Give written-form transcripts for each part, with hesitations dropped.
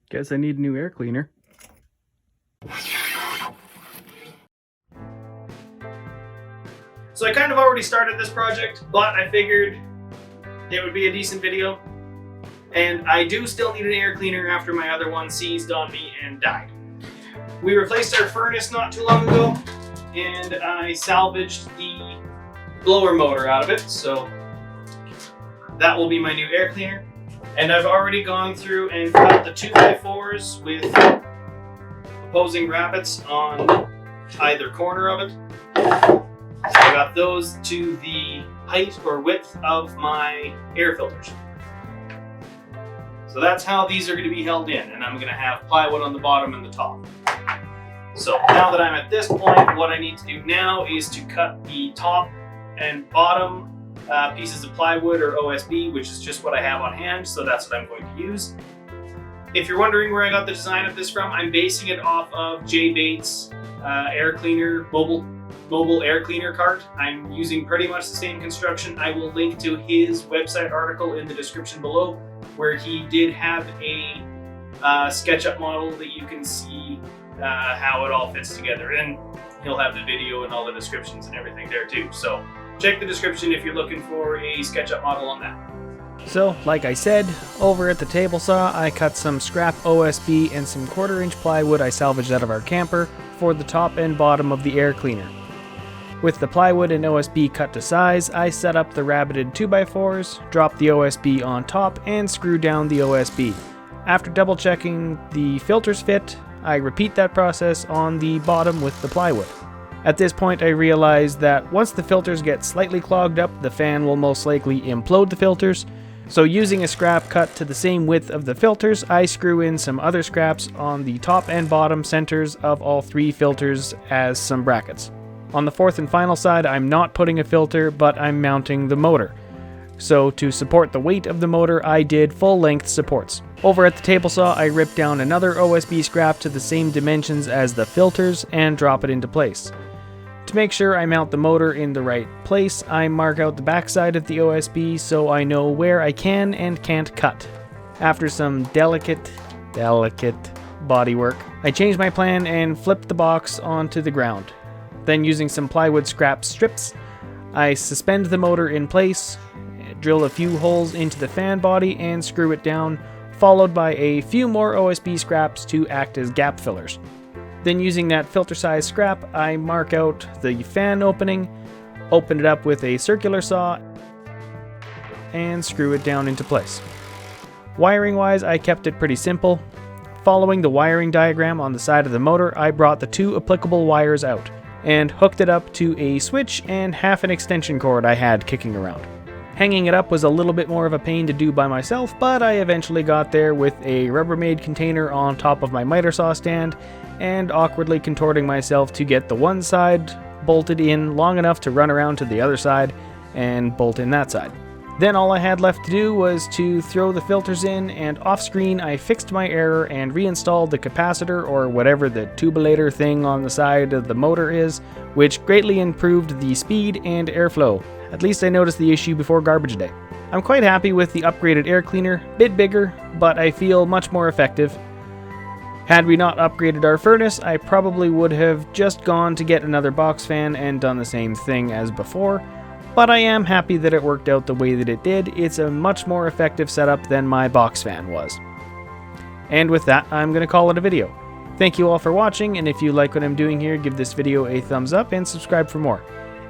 Guess I need a new air cleaner. So I kind of already started this project, but I figured it would be a decent video. And I do still need an air cleaner after my other one seized on me and died. We replaced our furnace not too long ago, and I salvaged the blower motor out of it, so that will be my new air cleaner. And I've already gone through and cut the 2x4s with opposing rabbets on either corner of it. So I got those to the height or width of my air filters. So that's how these are going to be held in, and I'm going to have plywood on the bottom and the top. So now that I'm at this point, what I need to do now is to cut the top and bottom pieces of plywood or OSB, which is just what I have on hand, so that's what I'm going to use. If you're wondering where I got the design of this from, I'm basing it off of Jay Bates' air cleaner, mobile air cleaner cart. I'm using pretty much the same construction. I will link to his website article in the description below, where he did have a SketchUp model that you can see how it all fits together. And he'll have the video and all the descriptions and everything there too. So check the description if you're looking for a SketchUp model on that. So, like I said, over at the table saw, I cut some scrap OSB and some 1/4 inch plywood I salvaged out of our camper for the top and bottom of the air cleaner. With the plywood and OSB cut to size, I set up the rabbited 2x4s, dropped the OSB on top, and screwed down the OSB. After double checking the filters fit, I repeat that process on the bottom with the plywood. At this point, I realized that once the filters get slightly clogged up, the fan will most likely implode the filters. So using a scrap cut to the same width of the filters, I screw in some other scraps on the top and bottom centers of all 3 filters as some brackets. On the 4th and final side, I'm not putting a filter, but I'm mounting the motor. So to support the weight of the motor, I did full-length supports. Over at the table saw, I ripped down another OSB scrap to the same dimensions as the filters and drop it into place. To make sure I mount the motor in the right place, I mark out the backside of the OSB so I know where I can and can't cut. After some delicate bodywork, I changed my plan and flipped the box onto the ground. Then using some plywood scrap strips, I suspend the motor in place, drill a few holes into the fan body and screw it down, followed by a few more OSB scraps to act as gap fillers. Then using that filter size scrap, I mark out the fan opening, open it up with a circular saw, and screw it down into place. Wiring wise, I kept it pretty simple. Following the wiring diagram on the side of the motor, I brought the 2 applicable wires out and hooked it up to a switch and half an extension cord I had kicking around. Hanging it up was a little bit more of a pain to do by myself, but I eventually got there with a Rubbermaid container on top of my miter saw stand and awkwardly contorting myself to get the one side bolted in long enough to run around to the other side and bolt in that side. Then all I had left to do was to throw the filters in, and off screen I fixed my error and reinstalled the capacitor or whatever the tubulator thing on the side of the motor is, which greatly improved the speed and airflow. At least I noticed the issue before garbage day. I'm quite happy with the upgraded air cleaner, bit bigger, but I feel much more effective. Had we not upgraded our furnace, I probably would have just gone to get another box fan and done the same thing as before, but I am happy that it worked out the way that it did. It's a much more effective setup than my box fan was. And with that, I'm going to call it a video. Thank you all for watching, and if you like what I'm doing here, give this video a thumbs up and subscribe for more.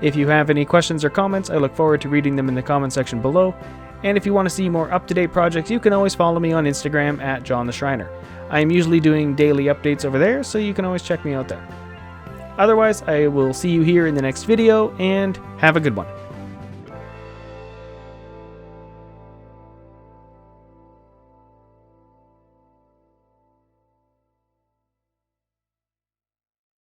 If you have any questions or comments, I look forward to reading them in the comment section below. And if you want to see more up-to-date projects, you can always follow me on Instagram at John the Shriner. I am usually doing daily updates over there, so you can always check me out there. Otherwise, I will see you here in the next video, and have a good one.